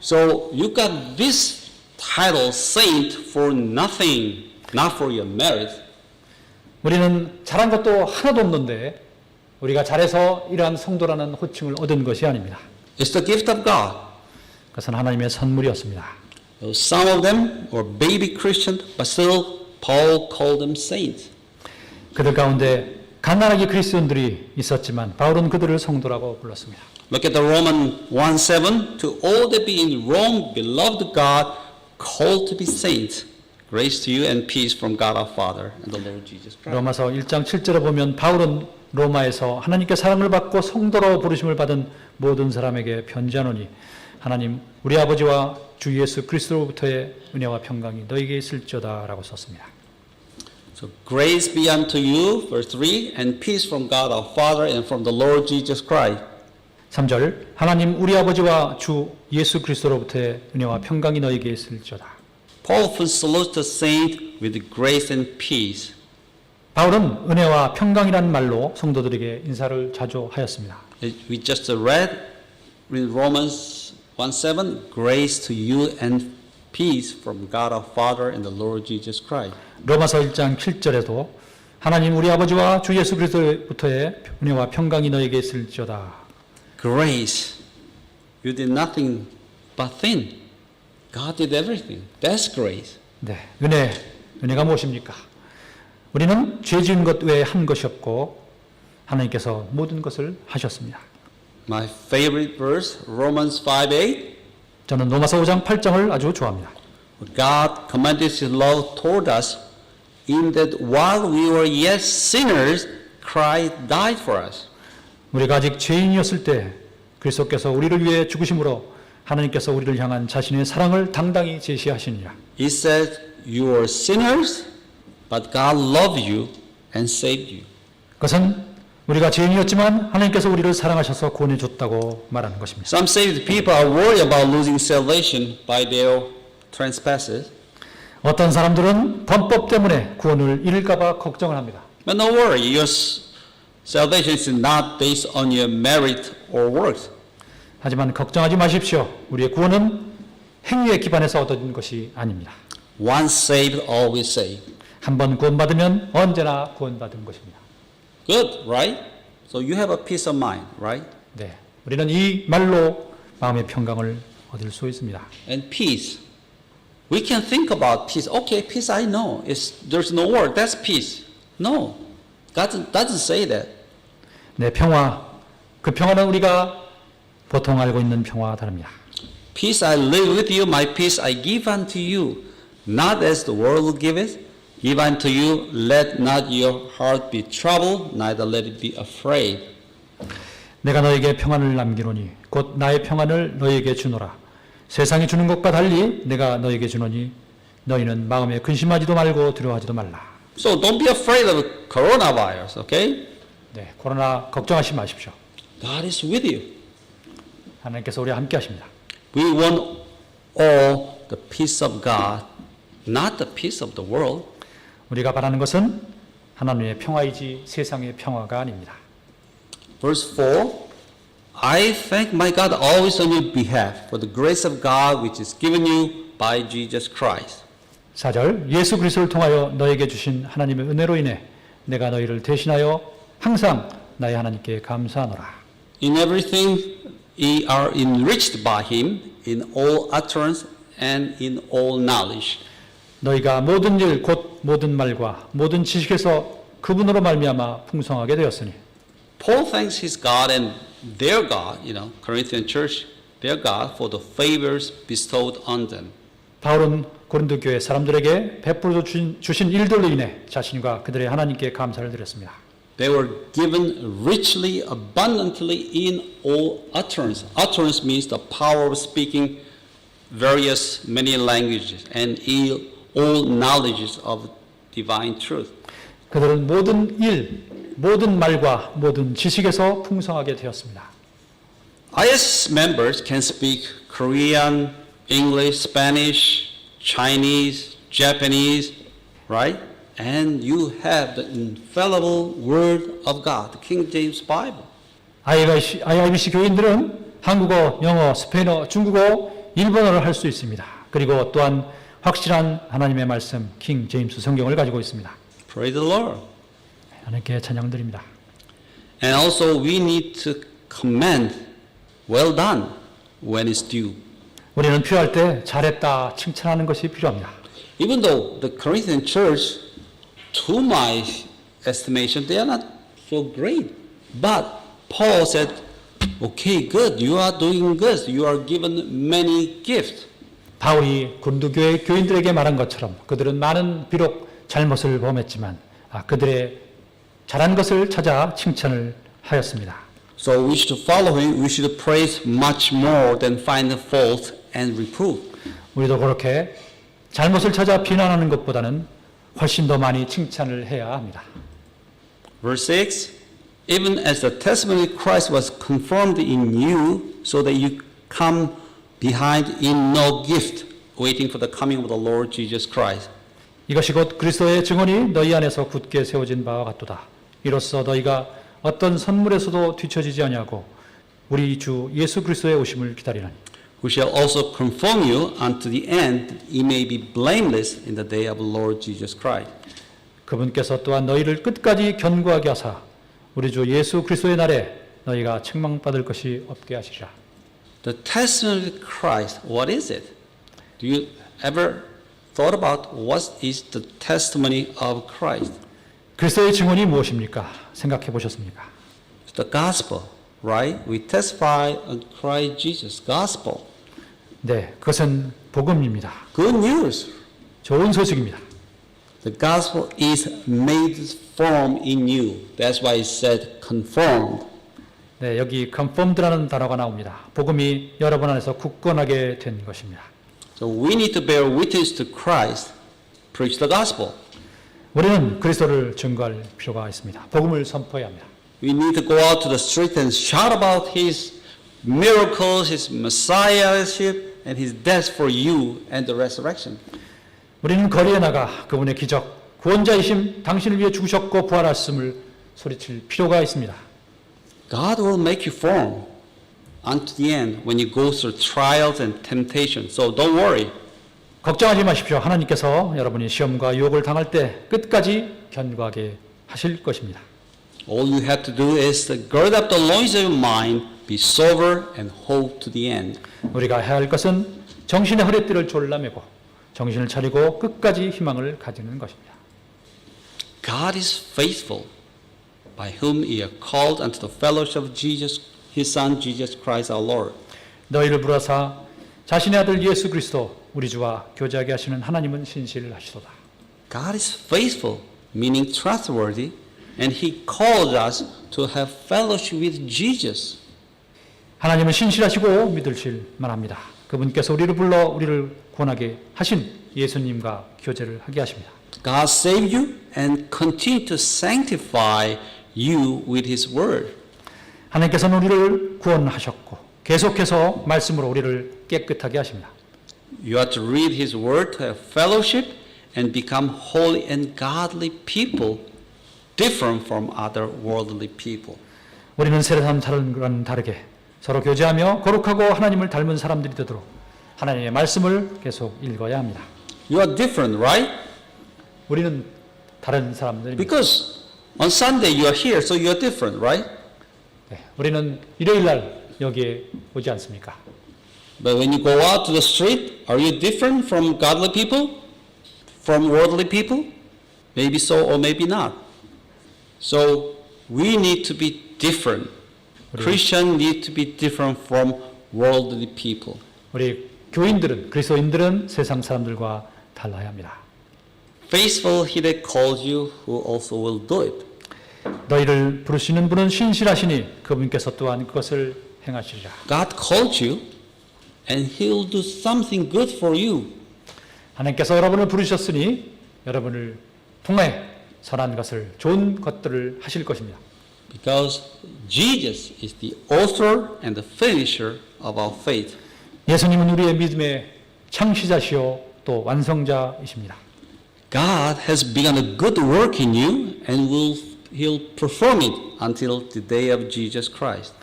Speaker 1: So you got this title, saint, for nothing, not for your merit.
Speaker 2: 우리는 잘한 것도 하나도 없는데 우리가 잘해서 이러한 성도라는 호칭을 얻은 것이 아닙니다.
Speaker 1: It's the gift of God.
Speaker 2: 그것은 하나님의 선물이었습니다.
Speaker 1: Some of them were baby Christians, but still Paul called them saints.
Speaker 2: 그들 가운데 갓난아기 그리스도인들이 있었지만 바울은 그들을 성도라고 불렀습니다.
Speaker 1: Look at the Romans 1:7. To all that be in Rome, beloved of God, called to be saints, grace to you and peace from God our Father and the Lord Jesus Christ.
Speaker 2: 로마서 1장 7절에 보면 바울은 로마에서 하나님께 사랑을 받고 성도로 부르심을 받은 모든 사람에게 편지하노니 하나님 우리 아버지와 주 예수 그리스도로부터의 은혜와 평강이 너에게 있을지어다라고 썼습니다.
Speaker 1: So grace be unto you, verse 3, and peace from God our Father and from the Lord Jesus Christ.
Speaker 2: 3절 하나님 우리 아버지와 주 예수 그리스도로부터의 은혜와 평강이 너에게 있을지어다.
Speaker 1: Paul often salutes the saint with grace and peace.
Speaker 2: 바울은 은혜와 평강이라는 말로 성도들에게 인사를 자주 하였습니다.
Speaker 1: We just read in Romans 1:7, grace to you and peace from God our Father and the Lord Jesus Christ.
Speaker 2: 로마서 1장 7절에도 하나님 우리 아버지와 주 예수 그리스도로부터의 은혜와 평강이 너에게 있을지어다.
Speaker 1: Grace. You did nothing but sin. God did everything. That's grace.
Speaker 2: 네, 은혜가 무엇입니까? 우리는 죄 지은 것 외에 한 것이 없고 하나님께서 모든 것을 하셨습니다.
Speaker 1: My favorite verse, Romans 5:8.
Speaker 2: 저는 로마서 5장 8장을 아주 좋아합니다.
Speaker 1: God commended His love toward us in that while we were yet sinners, Christ died for us.
Speaker 2: 우리가 아직 죄인이었을 때 그리스도께서 우리를 위해 죽으심으로 하나님께서 우리를 향한 자신의 사랑을 당당히 제시하시니라.
Speaker 1: He said, you were sinners, but God loved you and saved you.
Speaker 2: 그것은 우리가 죄인이었지만 하나님께서 우리를 사랑하셔서 구원해 줬다고 말하는 것입니다.
Speaker 1: Some saved people are worried about losing salvation by their trespasses.
Speaker 2: 어떤 사람들은 범법 때문에 구원을 잃을까 봐 걱정을 합니다.
Speaker 1: But no worry, your salvation is not based on your merit or works.
Speaker 2: 하지만 걱정하지 마십시오. 우리의 구원은 행위에 기반해서 얻어진 것이 아닙니다.
Speaker 1: Once saved, always saved.
Speaker 2: 한번 구원받으면 언제나 구원받은 것입니다.
Speaker 1: Good, right? So you have a peace of mind, right?
Speaker 2: 네, 우리는 이 말로 마음의 평강을 얻을 수 있습니다.
Speaker 1: And peace. We can think about peace. Okay, peace I know. There's no word. That's peace. No. God doesn't say that.
Speaker 2: 네, 평화. 그 평화는 우리가 보통 알고 있는 평화와 다릅니다.
Speaker 1: Peace I live with you, my peace I give unto you. Not as the world giveth, give unto you. Let not your heart be troubled, neither let it be afraid.
Speaker 2: 내가 너에게 평안을 남기노니 곧 나의 평안을 너에게 주노라. 세상이 주는 것과 달리 내가 너에게 주노니 너희는 마음에 근심하지도 말고 두려워하지도 말라.
Speaker 1: So don't be afraid of coronavirus, okay?
Speaker 2: 네, 코로나 걱정하지 마십시오.
Speaker 1: God is with you.
Speaker 2: 하나님께서 우리와 함께 하십니다.
Speaker 1: We want all the peace of God, not the peace of the world.
Speaker 2: 우리가 바라는 것은 하나님의 평화이지 세상의 평화가 아닙니다.
Speaker 1: Verse 4, I thank my God always on your behalf for the grace of God which is given you by Jesus Christ.
Speaker 2: 4절 예수 그리스도를 통하여 너에게 주신 하나님의 은혜로 인해 내가 너희를 대신하여 항상 나의 하나님께 감사하노라.
Speaker 1: In everything ye are enriched by him in all utterance and in all knowledge.
Speaker 2: 너희가 모든 일 곧 모든 말과 모든 지식에서 그분으로 말미암아 풍성하게 되었으니.
Speaker 1: Paul thanks his God and their God, Corinthian church, their God for the favors bestowed on them.
Speaker 2: 바울은 고린도 교회 사람들에게 베풀어 주신 일들로 인해 자신과 그들의 하나님께 감사를 드렸습니다.
Speaker 1: They were given richly, abundantly in all utterance. Utterance means the power of speaking various many languages and all knowledges of divine truth.
Speaker 2: 그들은 모든 일, 모든 말과 모든 지식에서 풍성하게 되었습니다.
Speaker 1: IS members can speak Korean, English, Spanish, Chinese, Japanese, right? And you have the infallible Word of God, the King James Bible.
Speaker 2: IIBC 교인들은 한국어, 영어, 스페인어, 중국어, 일본어를 할 수 있습니다. 그리고 또한 확실한 하나님의 말씀, 킹 제임스 성경을 가지고 있습니다.
Speaker 1: Praise the Lord.
Speaker 2: 하나님께 찬양드립니다.
Speaker 1: And also we need to commend, well done, when it's due.
Speaker 2: 우리는 필요할 때 잘했다 칭찬하는 것이 필요합니다.
Speaker 1: Even though the Corinthian church, to my estimation, they are not so great. But Paul said, okay, good, you are doing good. You are given many gifts.
Speaker 2: 바울이 고린도 교회 교인들에게 말한 것처럼 그들은 많은 비록 잘못을 범했지만 그들의 잘한 것을 찾아 칭찬을 하였습니다.
Speaker 1: So we should follow him. We should praise much more than find fault and reprove.
Speaker 2: 우리도 그렇게 잘못을 찾아 비난하는 것보다는 훨씬 더 많이 칭찬을 해야 합니다.
Speaker 1: Verse 6, even as the testimony of Christ was confirmed in you, so that you come behind in no gift, waiting for the coming of the Lord Jesus Christ.
Speaker 2: 이것이 곧 그리스도의 증언이 너희 안에서 굳게 세워진 바와 같도다. 이로써 너희가 어떤 선물에서도 뒤처지지 아니하고 우리 주 예수 그리스도의 오심을 기다리나니.
Speaker 1: Who shall also confirm you unto the end, that ye may be blameless in the day of the Lord Jesus Christ.
Speaker 2: 그분께서 또한 너희를 끝까지 견고하게 하사 우리 주 예수 그리스도의 날에 너희가 책망받을 것이 없게 하시리라.
Speaker 1: The testimony of Christ, what is it? Do you ever thought about what is the testimony of Christ?
Speaker 2: 그리스도의 증언이 무엇입니까? 생각해 보셨습니까?
Speaker 1: It's the gospel, right? We testify on Christ Jesus, gospel.
Speaker 2: 네, 그것은 복음입니다.
Speaker 1: Good news.
Speaker 2: 좋은 소식입니다.
Speaker 1: The gospel is made firm in you. That's why it said confirmed.
Speaker 2: 네, 여기 confirmed라는 단어가 나옵니다. 복음이 여러분 안에서 굳건하게 된 것입니다.
Speaker 1: So we need to bear witness to Christ, preach the gospel.
Speaker 2: 우리는 그리스도를 증거할 필요가 있습니다. 복음을 선포해야 합니다.
Speaker 1: We need to go out to the street and shout about His miracles, His messiahship, and His death for you and the resurrection.
Speaker 2: 우리는 거리에 나가 그분의 기적, 구원자이심, 당신을 위해 죽으셨고 부활하심을 소리칠 필요가 있습니다.
Speaker 1: God will make you firm unto the end when you go through trials and temptation. So don't worry.
Speaker 2: 걱정하지 마십시오. 하나님께서 여러분이 시험과 유혹을 당할 때 끝까지 견고하게 하실 것입니다.
Speaker 1: All you have to do is to gird up the loins of your mind, be sober, and hold to the end.
Speaker 2: 우리가 해야 할 것은 정신의 허리띠를 졸라매고 정신을 차리고 끝까지 희망을 가지는 것입니다.
Speaker 1: God is faithful, by whom He hath called unto the fellowship of Jesus, His Son, Jesus Christ our Lord.
Speaker 2: 너희를 부르사 자신의 아들 예수 그리스도 우리 주와 교제하게 하시는 하나님은 신실하시도다.
Speaker 1: God is faithful, meaning trustworthy, and He called us to have fellowship with Jesus.
Speaker 2: 하나님은 신실하시고 믿으실 만합니다. 그분께서 우리를 불러 우리를 구원하게 하신 예수님과 교제를 하게 하십니다.
Speaker 1: God saved you and continue to sanctify you with His word.
Speaker 2: 하나님께서는 우리를 구원하셨고 계속해서 말씀으로 우리를 깨끗하게 하십니다.
Speaker 1: You are to read His word to have fellowship and become holy and godly people, different from other worldly people.
Speaker 2: 우리는 세상 사람과는 다르게 서로 교제하며 거룩하고 하나님을 닮은 사람들이 되도록 하나님의 말씀을 계속 읽어야 합니다.
Speaker 1: You are different, right?
Speaker 2: 우리는 다른 사람들입니다.
Speaker 1: Because on Sunday you are here, so you are different, right?
Speaker 2: 네, 우리는 일요일 날 여기에 오지 않습니까?
Speaker 1: But when you go out to the street, are you different from godly people? From worldly people? Maybe so or maybe not. So we need to be different. Christians need to be different from worldly people.
Speaker 2: 우리 교인들은 그리스도인들은 세상 사람들과 달라야 합니다.
Speaker 1: Faithful He that calls you, who also will do it.
Speaker 2: 너희를 부르시는 분은 신실하시니 그분께서 또한 그것을 행하시리라.
Speaker 1: God called you, and He will do something good for you.
Speaker 2: 하나님께서 여러분을 부르셨으니 여러분을 통해 선한 것을 좋은 것들을 하실 것입니다.
Speaker 1: Because Jesus is the author and the finisher of our faith.
Speaker 2: 예수님은 우리의 믿음의 창시자시요 또 완성자이십니다.
Speaker 1: God has begun a good work in you and He'll perform it until the day of Jesus Christ.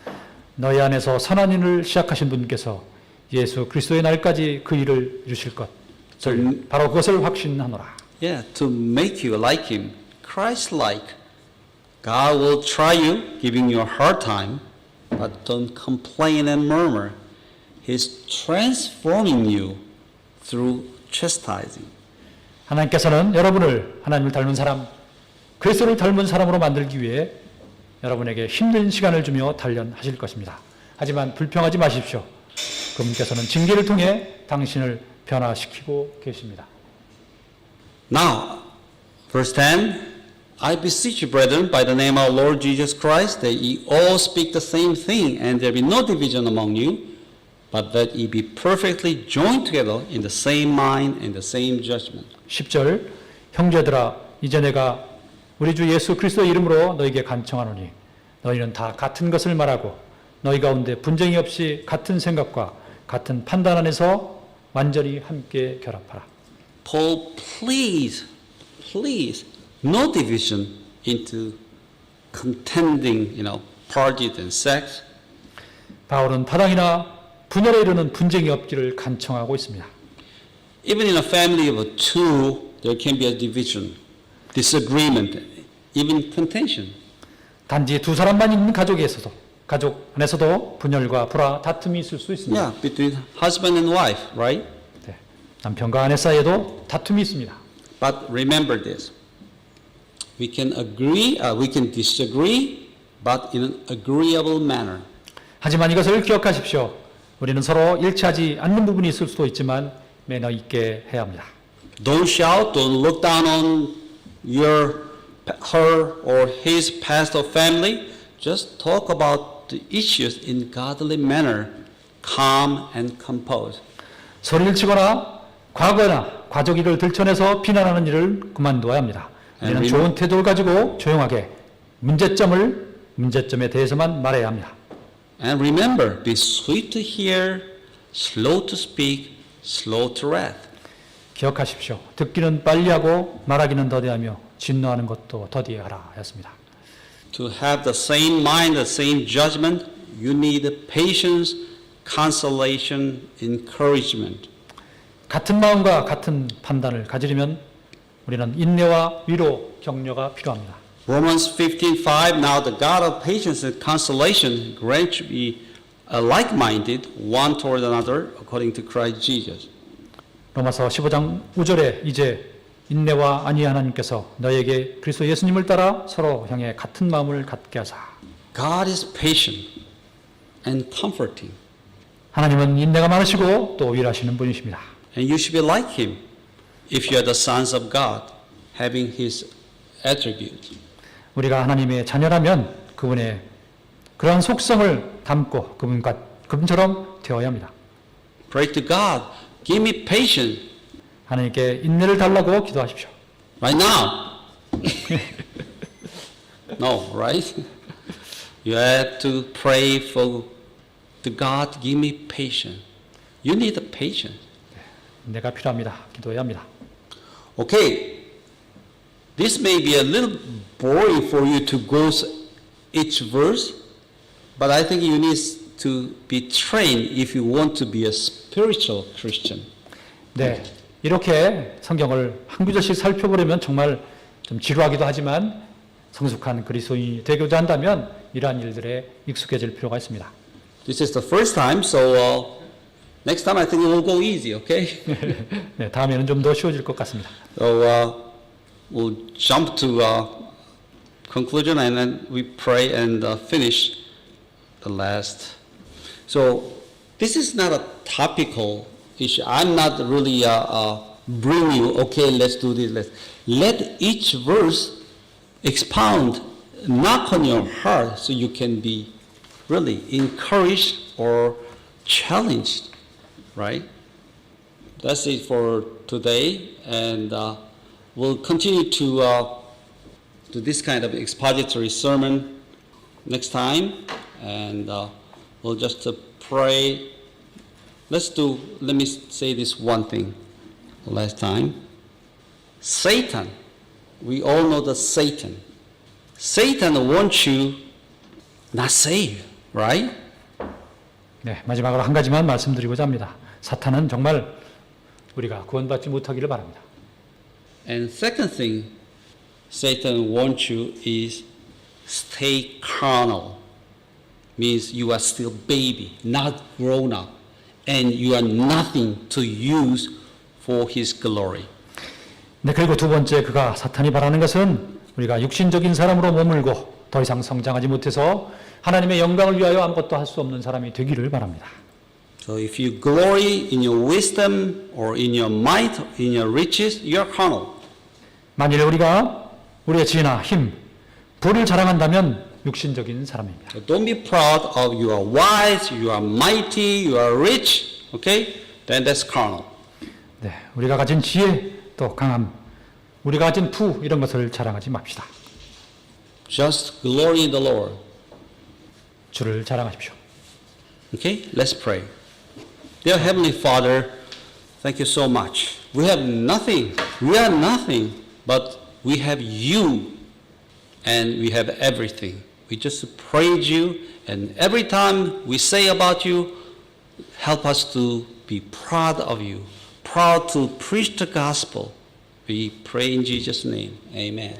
Speaker 2: 너희 안에서 선한 일을 시작하신 분께서 예수 그리스도의 날까지 그 일을 이루실 것. 바로 그것을 확신하노라.
Speaker 1: Yeah, to make you like Him, Christ-like. God will try you, giving you a hard time, but don't complain and murmur. He's transforming you through chastising.
Speaker 2: 하나님께서는 여러분을 하나님을 닮은 사람, 그리스도를 닮은 사람으로 만들기 위해 여러분에게 힘든 시간을 주며 단련하실 것입니다. 하지만 불평하지 마십시오. 그분께서는 징계를 통해 당신을 변화시키고 계십니다.
Speaker 1: Now, verse 10, I beseech you, brethren, by the name of our Lord Jesus Christ, that ye all speak the same thing, and there be no division among you, but that ye be perfectly joined together in the same mind and the same judgment.
Speaker 2: 10절 형제들아 이제 내가 우리 주 예수 그리스도의 이름으로 너희에게 간청하노니 너희는 다 같은 것을 말하고 너희 가운데 분쟁이 없이 같은 생각과 같은 판단 안에서 완전히 함께 결합하라.
Speaker 1: Paul, please, no division into contending, parties and sects.
Speaker 2: 바울은 파당이나 분열에 이르는 분쟁이 없기를 간청하고 있습니다.
Speaker 1: Even in a family of two, there can be a division, disagreement, even contention.
Speaker 2: 단지 두 사람만 있는 가족 안에서도 분열과 불화, 다툼이 있을 수 있습니다.
Speaker 1: Yeah, between husband and wife, right?
Speaker 2: 네, 남편과 아내 사이에도 다툼이 있습니다.
Speaker 1: But remember this. We can agree, we can disagree, but in an agreeable manner.
Speaker 2: 하지만 이것을 기억하십시오. 우리는 서로 일치하지 않는 부분이 있을 수도 있지만 매너 있게 해야 합니다.
Speaker 1: Don't shout, don't look down on her or his past or family. Just talk about the issues in godly manner, calm and composed.
Speaker 2: 소리를 치거나 과거나 가족 일을 들춰내서 비난하는 일을 그만둬야 합니다.
Speaker 1: And
Speaker 2: 우리는 좋은 태도를 가지고 조용하게 문제점에 대해서만 말해야 합니다.
Speaker 1: And remember, be swift to hear, slow to speak, slow to wrath.
Speaker 2: 기억하십시오. 듣기는 빨리 하고 말하기는 더디하며 진노하는 것도 더디하라 하였습니다.
Speaker 1: To have the same mind, the same judgment, you need patience, consolation, encouragement.
Speaker 2: 같은 마음과 같은 판단을 가지려면 우리는 인내와 위로, 격려가 필요합니다.
Speaker 1: Romans 15:5. Now the God of patience and consolation grant you be like-minded one toward another according to Christ Jesus.
Speaker 2: 로마서 15장 5절에 이제 인내와 안위 하나님께서 너에게 그리스도 예수님을 따라 서로 향해 같은 마음을 갖게 하사.
Speaker 1: God is patient and comforting,
Speaker 2: 하나님은 인내가 많으시고 또 위로하시는 분이십니다.
Speaker 1: and you should be like Him if you are the sons of God, having His attributes.
Speaker 2: 우리가 하나님의 자녀라면 그분의 그러한 속성을 담고 그분처럼 되어야 합니다.
Speaker 1: Pray to God, give me patience
Speaker 2: 하나님께 인내를 달라고 기도하십시오.
Speaker 1: right now. No, right? You have to pray for to God, give me patience. You need patience.
Speaker 2: 인내가 필요합니다. 기도해야 합니다.
Speaker 1: Okay, this may be a little boring for you to go each verse, but I think you need to be trained if you want to be a spiritual Christian.
Speaker 2: 네, 이렇게 성경을 한 구절씩 살펴보려면 정말 좀 지루하기도 하지만 성숙한 그리스도인이 되고자 한다면 이러한 일들에 익숙해질 필요가 있습니다.
Speaker 1: This is the first time, so next time I think it will go easy, okay?
Speaker 2: 네, 다음에는 좀 더 쉬워질 것 같습니다.
Speaker 1: So we'll jump to conclusion and then we pray and finish the last. So this is not a topical issue. I'm not really bring you, okay, let's do this. Let each verse expound, knock on your heart so you can be really encouraged or challenged, right? That's it for today, and we'll continue to do this kind of expository sermon next time, and we'll just pray. Let me say this one thing last time. Satan, we all know that Satan wants you not saved, right?
Speaker 2: 네, 마지막으로 한 가지만 말씀드리고자 합니다. 사탄은 정말 우리가 구원받지 못하기를 바랍니다.
Speaker 1: And second thing Satan wants you is stay carnal. Means you are still baby, not grown up, and you are nothing to use for his glory.
Speaker 2: 네, 그리고 두 번째 사탄이 바라는 것은 우리가 육신적인 사람으로 머물고 더 이상 성장하지 못해서 하나님의 영광을 위하여 아무것도 할 수 없는 사람이 되기를 바랍니다.
Speaker 1: So if you glory in your wisdom or in your might, in your riches, you are carnal.
Speaker 2: 만일 우리가 우리의 지혜나 힘, 부를 자랑한다면 육신적인 사람입니다.
Speaker 1: So don't be proud of you are wise, you are mighty, you are rich, okay? Then that's carnal.
Speaker 2: 네, 우리가 가진 지혜 또 강함, 우리가 가진 부 이런 것을 자랑하지 맙시다.
Speaker 1: Just glory in the Lord.
Speaker 2: 주를 자랑하십시오.
Speaker 1: Okay, let's pray. Dear Heavenly Father, thank you so much. We are nothing, but we have you and we have everything. We just praise you, and every time we say about you, help us to be proud of you, proud to preach the gospel. We pray in Jesus' name. Amen.